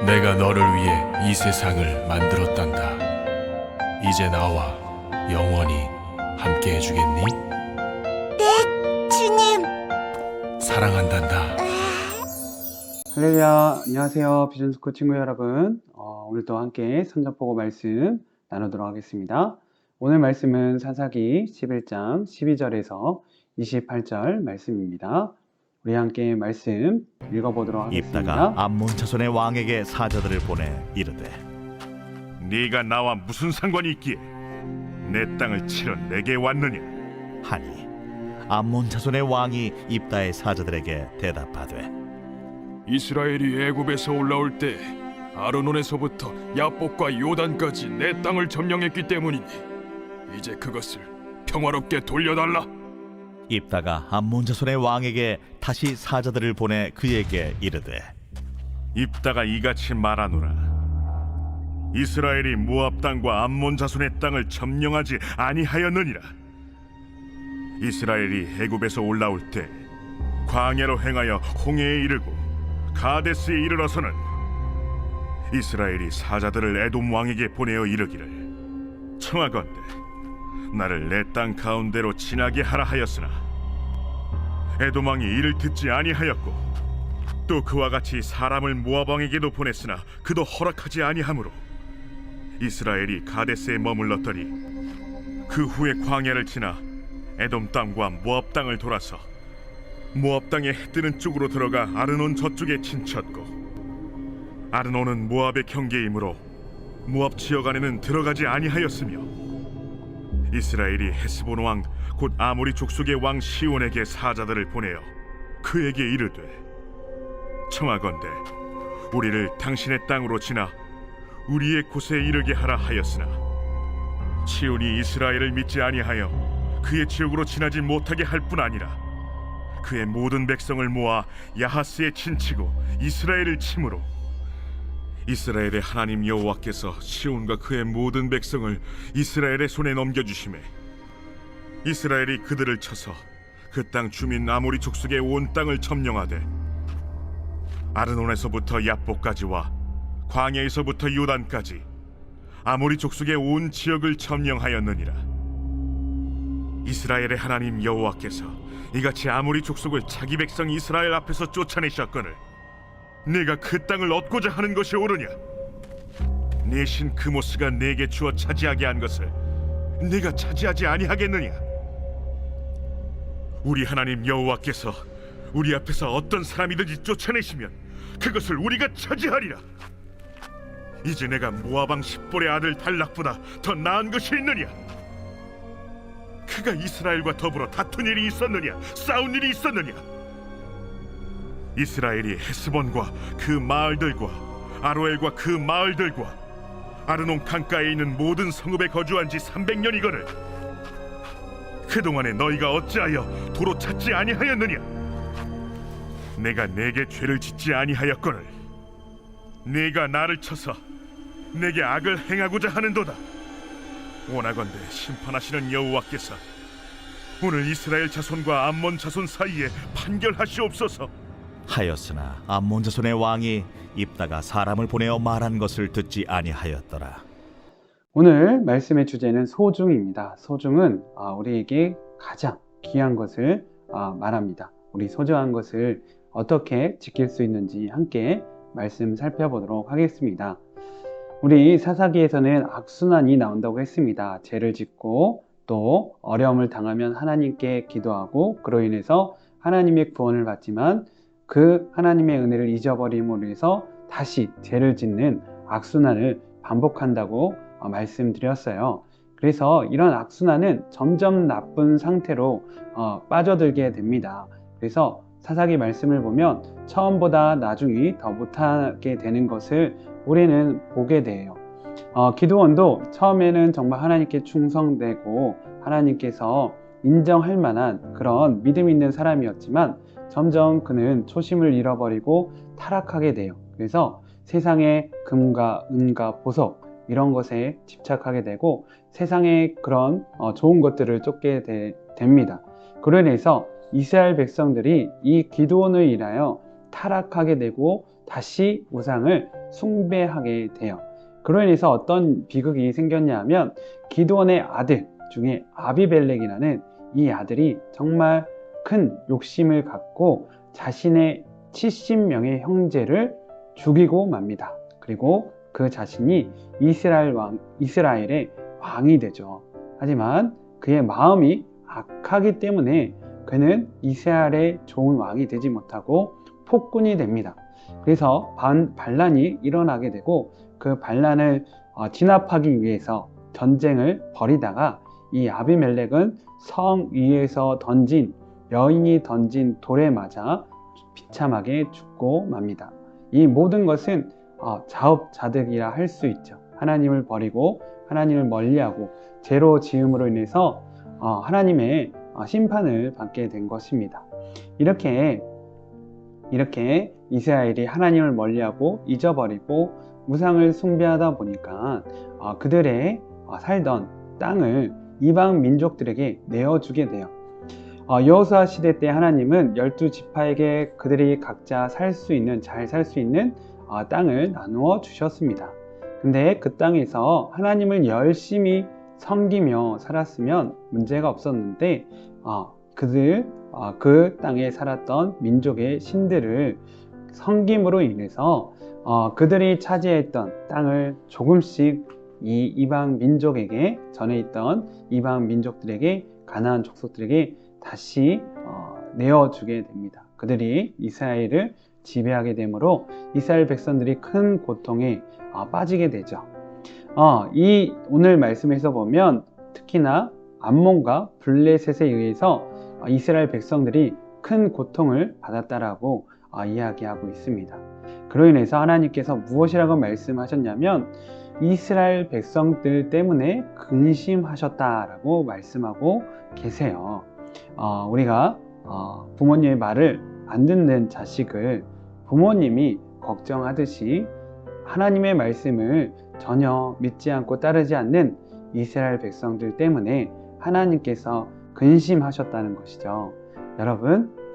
내가 너를 위해 이 세상을 만들었단다. 이제 나와 영원히 함께 해주겠니? 네, 주님. 사랑한단다. 할렐루야, 안녕하세요 비전스쿨 친구 여러분. 오늘도 함께 선전포고 말씀 나누도록 하겠습니다. 오늘 말씀은 사사기 11장 12절에서 28절 말씀입니다. 우리 함께 말씀 읽어보도록 입다가 하겠습니다. 암몬 자손의 왕에게 사자들을 보내 이르되 네가 나와 무슨 상관이 있기에 내 땅을 치러 내게 왔느냐? 하니 암몬 자손의 왕이 입다의 사자들에게 대답하되 이스라엘이 애굽에서 올라올 때 아르논에서부터 야복과 요단까지 내 땅을 점령했기 때문이니 이제 그것을 평화롭게 돌려달라. 입다가 암몬 자손의 왕에게 다시 사자들을 보내 그에게 이르되 입다가 이같이 말하노라. 이스라엘이 모압 땅과 암몬 자손의 땅을 점령하지 아니하였느니라. 이스라엘이 애굽에서 올라올 때 광야로 행하여 홍해에 이르고 가데스에 이르러서는 이스라엘이 사자들을 에돔 왕에게 보내어 이르기를 청하건대 나를 내 땅 가운데로 지나게 하라 하였으나 에돔 왕이 이를 듣지 아니하였고 또 그와 같이 사람을 모압 왕에게도 보냈으나 그도 허락하지 아니하므로 이스라엘이 가데스에 머물렀더니 그 후에 광야를 지나 에돔 땅과 모압 땅을 돌아서 모압 땅의 해 뜨는 쪽으로 들어가 아르논 저쪽에 진쳤고 아르논은 모압의 경계이므로 모압 지역 안에는 들어가지 아니하였으며 이스라엘이 헤스본 왕 곧 아모리 족속의 왕 시온에게 사자들을 보내어 그에게 이르되 청하건대 우리를 당신의 땅으로 지나 우리의 곳에 이르게 하라 하였으나 시온이 이스라엘을 믿지 아니하여 그의 지역으로 지나지 못하게 할 뿐 아니라 그의 모든 백성을 모아 야하스에 친치고 이스라엘을 침으로 이스라엘의 하나님 여호와께서 시온과 그의 모든 백성을 이스라엘의 손에 넘겨주시매 이스라엘이 그들을 쳐서 그 땅 주민 아모리 족속의 온 땅을 점령하되 아르논에서부터 야복까지와 광야에서부터 요단까지 아모리 족속의 온 지역을 점령하였느니라. 이스라엘의 하나님 여호와께서 이같이 아모리 족속을 자기 백성 이스라엘 앞에서 쫓아내셨거늘 네가 그 땅을 얻고자 하는 것이 옳으냐? 내 신 그모스가 내게 주어 차지하게 한 것을 네가 차지하지 아니하겠느냐? 우리 하나님 여호와께서 우리 앞에서 어떤 사람이든지 쫓아내시면 그것을 우리가 차지하리라. 이제 내가 모압 왕 십볼의 아들 발락보다 더 나은 것이 있느냐? 그가 이스라엘과 더불어 다툰 일이 있었느냐? 싸운 일이 있었느냐? 이스라엘이 헤스본과 그 마을들과 아로엘과 그 마을들과 아르논 강가에 있는 모든 성읍에 거주한 지 300년이거늘 그동안에 너희가 어찌하여 도로 찾지 아니하였느냐? 내가 내게 죄를 짓지 아니하였거늘 네가 나를 쳐서 내게 악을 행하고자 하는도다. 원하건대 심판하시는 여호와께서 오늘 이스라엘 자손과 암몬 자손 사이에 판결하시옵소서. 하였으나 암몬 자손의 왕이 입다가 사람을 보내어 말한 것을 듣지 아니하였더라. 오늘 말씀의 주제는 소중입니다. 소중은 우리에게 가장 귀한 것을 말합니다. 우리 소중한 것을 어떻게 지킬 수 있는지 함께 말씀 살펴보도록 하겠습니다. 우리 사사기에서는 악순환이 나온다고 했습니다. 죄를 짓고 또 어려움을 당하면 하나님께 기도하고 그로 인해서 하나님의 구원을 받지만 그 하나님의 은혜를 잊어버림으로 해서 다시 죄를 짓는 악순환을 반복한다고 말씀드렸어요. 그래서 이런 악순환은 점점 나쁜 상태로 빠져들게 됩니다. 그래서 사사기 말씀을 보면 처음보다 나중이 더 못하게 되는 것을 우리는 보게 돼요. 기드온도 처음에는 정말 하나님께 충성되고 하나님께서 인정할 만한 그런 믿음 있는 사람이었지만 점점 그는 초심을 잃어버리고 타락하게 돼요. 그래서 세상의 금과 은과 보석 이런 것에 집착하게 되고 세상의 그런 좋은 것들을 쫓게 됩니다. 그로 인해서 이스라엘 백성들이 이 기드온을 인하여 타락하게 되고 다시 우상을 숭배하게 돼요. 그로 인해서 어떤 비극이 생겼냐 하면 기드온의 아들 중에 아비멜렉이라는 이 아들이 정말 큰 욕심을 갖고 자신의 70명의 형제를 죽이고 맙니다. 그리고 그 자신이 이스라엘의 왕이 되죠. 하지만 그의 마음이 악하기 때문에 그는 이스라엘의 좋은 왕이 되지 못하고 폭군이 됩니다. 그래서 반란이 일어나게 되고 그 반란을 진압하기 위해서 전쟁을 벌이다가 이 아비멜렉은 성 위에서 여인이 던진 돌에 맞아 비참하게 죽고 맙니다. 이 모든 것은 자업자득이라 할 수 있죠. 하나님을 버리고 하나님을 멀리하고 죄로 지음으로 인해서 하나님의 심판을 받게 된 것입니다. 이렇게 이스라엘이 하나님을 멀리하고 잊어버리고 우상을 숭배하다 보니까 그들의 살던 땅을 이방 민족들에게 내어주게 돼요. 여호수아 시대 때 하나님은 12지파에게 그들이 각자 잘 살 수 있는 땅을 나누어 주셨습니다. 근데 그 땅에서 하나님을 열심히 섬기며 살았으면 문제가 없었는데 그 땅에 살았던 민족의 신들을 섬김으로 인해서 그들이 차지했던 땅을 조금씩 이 이방 민족에게, 전에 있던 이방 민족들에게, 가나안 족속들에게 다시 내어주게 됩니다. 그들이 이스라엘을 지배하게 되므로 이스라엘 백성들이 큰 고통에 빠지게 되죠. 이 오늘 말씀에서 보면 특히나 암몬과 블레셋에 의해서 이스라엘 백성들이 큰 고통을 받았다라고 이야기하고 있습니다. 그로 인해서 하나님께서 무엇이라고 말씀하셨냐면 이스라엘 백성들 때문에 근심하셨다라고 말씀하고 계세요. 우리가 부모님의 말을 안 듣는 자식을 부모님이 걱정하듯이 하나님의 말씀을 전혀 믿지 않고 따르지 않는 이스라엘 백성들 때문에 하나님께서 근심하셨다는 것이죠.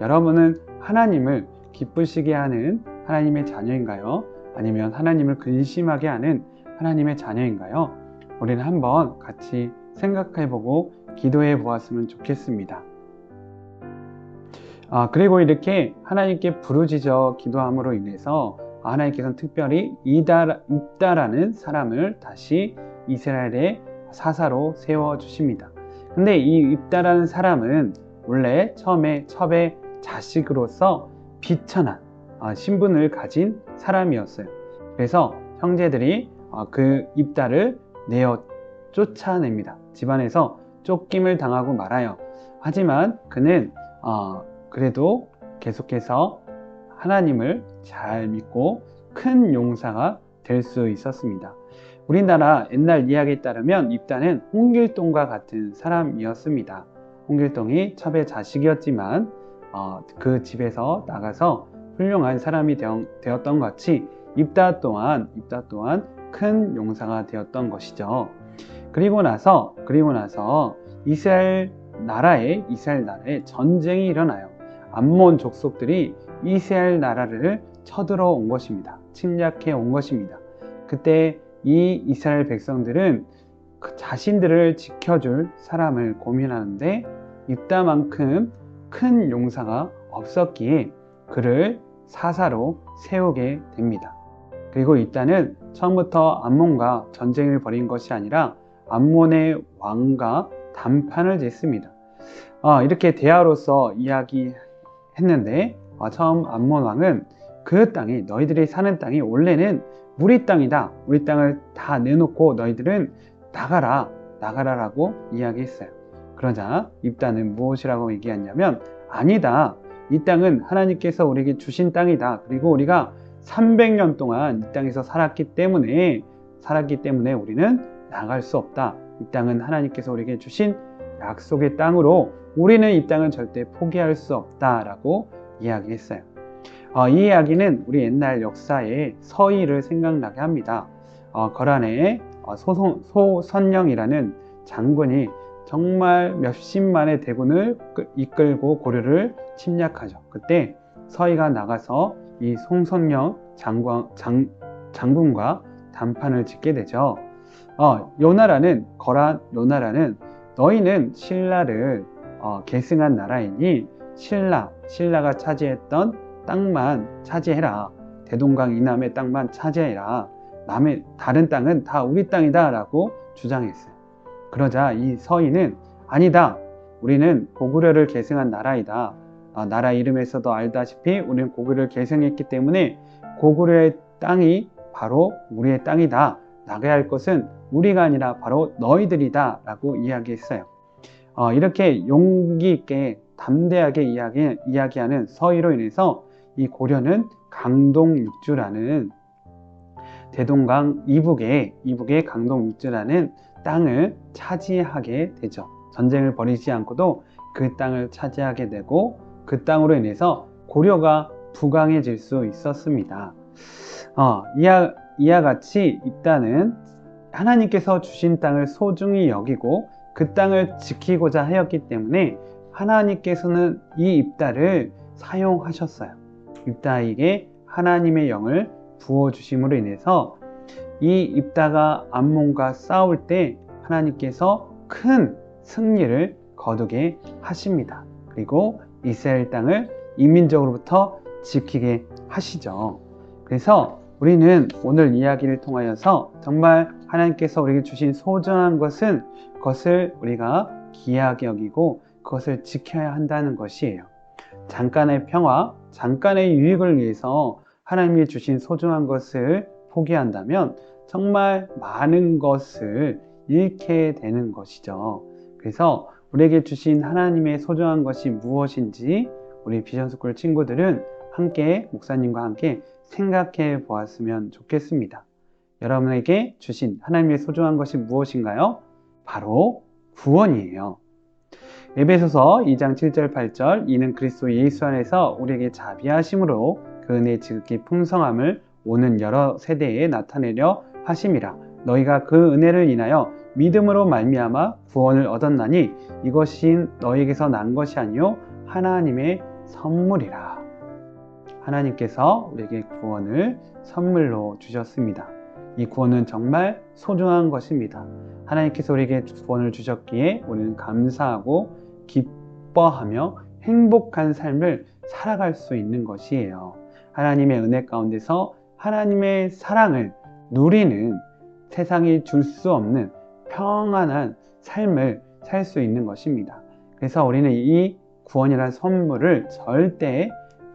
여러분은 하나님을 기쁘시게 하는 하나님의 자녀인가요? 아니면 하나님을 근심하게 하는 하나님의 자녀인가요? 우리는 한번 같이 생각해보고 기도해 보았으면 좋겠습니다. 그리고 이렇게 하나님께 부르짖어 기도함으로 인해서 하나님께서는 특별히 입다라는 사람을 다시 이스라엘의 사사로 세워주십니다. 근데 이 입다라는 사람은 원래 처음에 첩의 자식으로서 비천한 신분을 가진 사람이었어요. 그래서 형제들이 그 입다를 내어 쫓아냅니다. 집안에서 쫓김을 당하고 말아요. 하지만 그는 그래도 계속해서 하나님을 잘 믿고 큰 용사가 될 수 있었습니다. 우리나라 옛날 이야기에 따르면 입다는 홍길동과 같은 사람이었습니다. 홍길동이 첩의 자식이었지만 그 집에서 나가서 훌륭한 사람이 되었던 것 같이 입다 또한 큰 용사가 되었던 것이죠. 그리고 나서 이스라엘 나라에 전쟁이 일어나요. 암몬 족속들이 이스라엘 나라를 쳐들어온 것입니다. 침략해 온 것입니다. 그때 이 이스라엘 백성들은 자신들을 지켜줄 사람을 고민하는데 입다만큼 큰 용사가 없었기에 그를 사사로 세우게 됩니다. 그리고 입다는 처음부터 암몬과 전쟁을 벌인 것이 아니라 암몬의 왕과 담판을 짓습니다. 이렇게 대화로서 이야기했는데 처음 암몬 왕은 그 땅이, 너희들이 사는 땅이 원래는 우리 땅이다. 우리 땅을 다 내놓고 너희들은 나가라라고 이야기했어요. 그러자 입다는 무엇이라고 얘기했냐면 아니다. 이 땅은 하나님께서 우리에게 주신 땅이다. 그리고 우리가 300년 동안 이 땅에서 살았기 때문에 우리는 나갈 수 없다. 이 땅은 하나님께서 우리에게 주신 약속의 땅으로 우리는 이 땅을 절대 포기할 수 없다라고 이야기했어요. 이 이야기는 우리 옛날 역사의 서희를 생각나게 합니다. 거란의 소선영이라는 장군이 정말 몇십만의 대군을 이끌고 고려를 침략하죠. 그때 서희가 나가서 이 송선영 장군과 단판을 짓게 되죠. 요나라는 너희는 신라를 계승한 나라이니 신라가 차지했던 땅만 차지해라. 대동강 이남의 땅만 차지해라. 다른 땅은 다 우리 땅이다 라고 주장했어요. 그러자 이 서인은 아니다. 우리는 고구려를 계승한 나라이다. 나라 이름에서도 알다시피 우리는 고구려를 계승했기 때문에 고구려의 땅이 바로 우리의 땅이다. 나가야 할 것은 우리가 아니라 바로 너희들이다 라고 이야기했어요. 이렇게 용기 있게 담대하게 이야기하는 서희로 인해서 이 고려는 강동육주라는 대동강 이북의 강동육주라는 땅을 차지하게 되죠. 전쟁을 벌이지 않고도 그 땅을 차지하게 되고 그 땅으로 인해서 고려가 부강해질 수 있었습니다. 이와 같이 입다는 하나님께서 주신 땅을 소중히 여기고 그 땅을 지키고자 하였기 때문에 하나님께서는 이 입다를 사용하셨어요. 입다에게 하나님의 영을 부어주심으로 인해서 이 입다가 암몬과 싸울 때 하나님께서 큰 승리를 거두게 하십니다. 그리고 이스라엘 땅을 이민족으로부터 지키게 하시죠. 그래서 우리는 오늘 이야기를 통하여서 정말 하나님께서 우리에게 주신 소중한 것을 우리가 귀하게 여기고 그것을 지켜야 한다는 것이에요. 잠깐의 평화, 잠깐의 유익을 위해서 하나님이 주신 소중한 것을 포기한다면 정말 많은 것을 잃게 되는 것이죠. 그래서 우리에게 주신 하나님의 소중한 것이 무엇인지 우리 비전스쿨 친구들은 함께 목사님과 함께 생각해 보았으면 좋겠습니다. 여러분에게 주신 하나님의 소중한 것이 무엇인가요? 바로 구원이에요. 에베소서 2장 7절 8절 이는 그리스도 예수 안에서 우리에게 자비하심으로 그 은혜의 지극히 풍성함을 오는 여러 세대에 나타내려 하심이라. 너희가 그 은혜를 인하여 믿음으로 말미암아 구원을 얻었나니 이것이 너희에게서 난 것이 아니요 하나님의 선물이라. 하나님께서 우리에게 구원을 선물로 주셨습니다. 이 구원은 정말 소중한 것입니다. 하나님께서 우리에게 구원을 주셨기에 우리는 감사하고 기뻐하며 행복한 삶을 살아갈 수 있는 것이에요. 하나님의 은혜 가운데서 하나님의 사랑을 누리는 세상이 줄 수 없는 평안한 삶을 살 수 있는 것입니다. 그래서 우리는 이 구원이라는 선물을 절대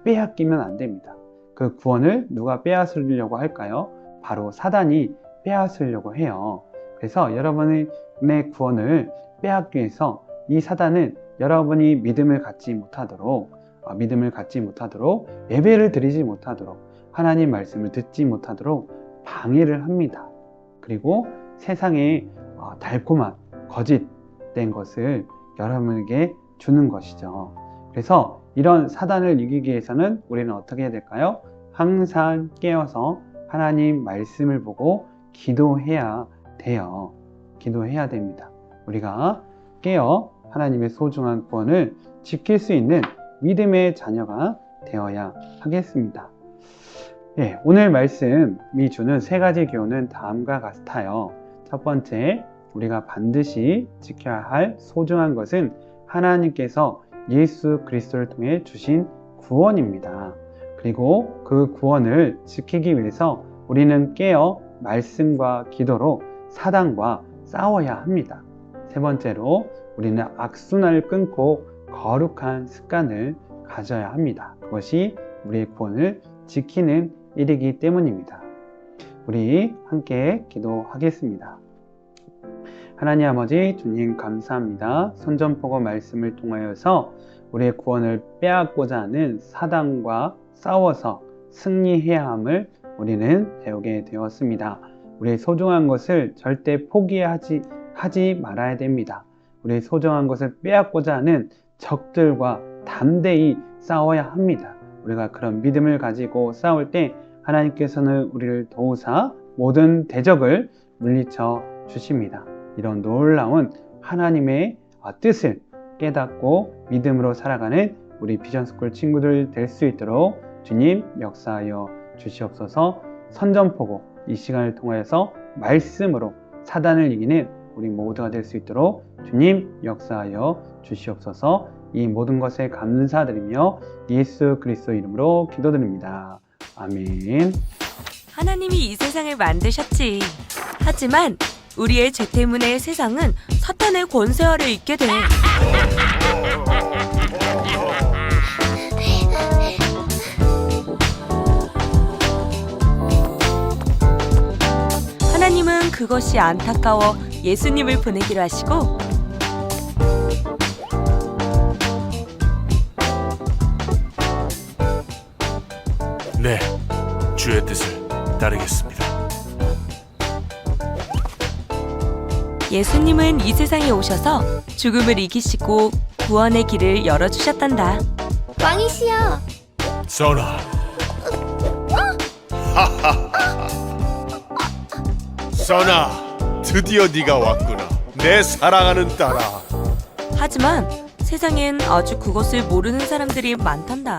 빼앗기면 안 됩니다. 그 구원을 누가 빼앗으려고 할까요? 바로 사단이 빼앗으려고 해요. 그래서 여러분의 구원을 빼앗기 위해서 이 사단은 여러분이 믿음을 갖지 못하도록 예배를 드리지 못하도록 하나님 말씀을 듣지 못하도록 방해를 합니다. 그리고 세상에 달콤한 거짓된 것을 여러분에게 주는 것이죠. 그래서 이런 사단을 이기기 위해서는 우리는 어떻게 해야 될까요? 항상 깨어서 하나님 말씀을 보고 기도해야 돼요. 기도해야 됩니다. 우리가 깨어 하나님의 소중한 구원을 지킬 수 있는 믿음의 자녀가 되어야 하겠습니다. 오늘 말씀이 주는 세 가지 교훈은 다음과 같아요. 첫 번째, 우리가 반드시 지켜야 할 소중한 것은 하나님께서 예수 그리스도를 통해 주신 구원입니다. 그리고 그 구원을 지키기 위해서 우리는 깨어 말씀과 기도로 사단과 싸워야 합니다. 세 번째로 우리는 악순환을 끊고 거룩한 습관을 가져야 합니다. 그것이 우리의 구원을 지키는 일이기 때문입니다. 우리 함께 기도하겠습니다. 하나님 아버지, 주님 감사합니다. 선전포고 말씀을 통하여서 우리의 구원을 빼앗고자 하는 사단과 싸워서 승리해야 함을 우리는 배우게 되었습니다. 우리의 소중한 것을 절대 포기하지 말아야 됩니다. 우리의 소중한 것을 빼앗고자 하는 적들과 담대히 싸워야 합니다. 우리가 그런 믿음을 가지고 싸울 때 하나님께서는 우리를 도우사 모든 대적을 물리쳐 주십니다. 이런 놀라운 하나님의 뜻을 깨닫고 믿음으로 살아가는 우리 비전스쿨 친구들 될 수 있도록 주님 역사하여 주시옵소서. 선전포고 이 시간을 통하여서 말씀으로 사단을 이기는 우리 모두가 될 수 있도록 주님 역사하여 주시옵소서. 이 모든 것에 감사드리며 예수 그리스도 이름으로 기도드립니다. 아멘. 하나님이 이 세상을 만드셨지. 하지만 우리의 죄 때문에 세상은 사탄의 권세 아래 있게 돼. 하나님은 그것이 안타까워 예수님을 보내기로 하시고 네, 주의 뜻을 따르겠습니다. 예수님은 이 세상에 오셔서 죽음을 이기시고 구원의 길을 열어주셨단다. 왕이시여, 선아. 선아, 드디어 네가 왔구나. 내 사랑하는 딸아. 하지만 세상엔 아주 그것을 모르는 사람들이 많단다.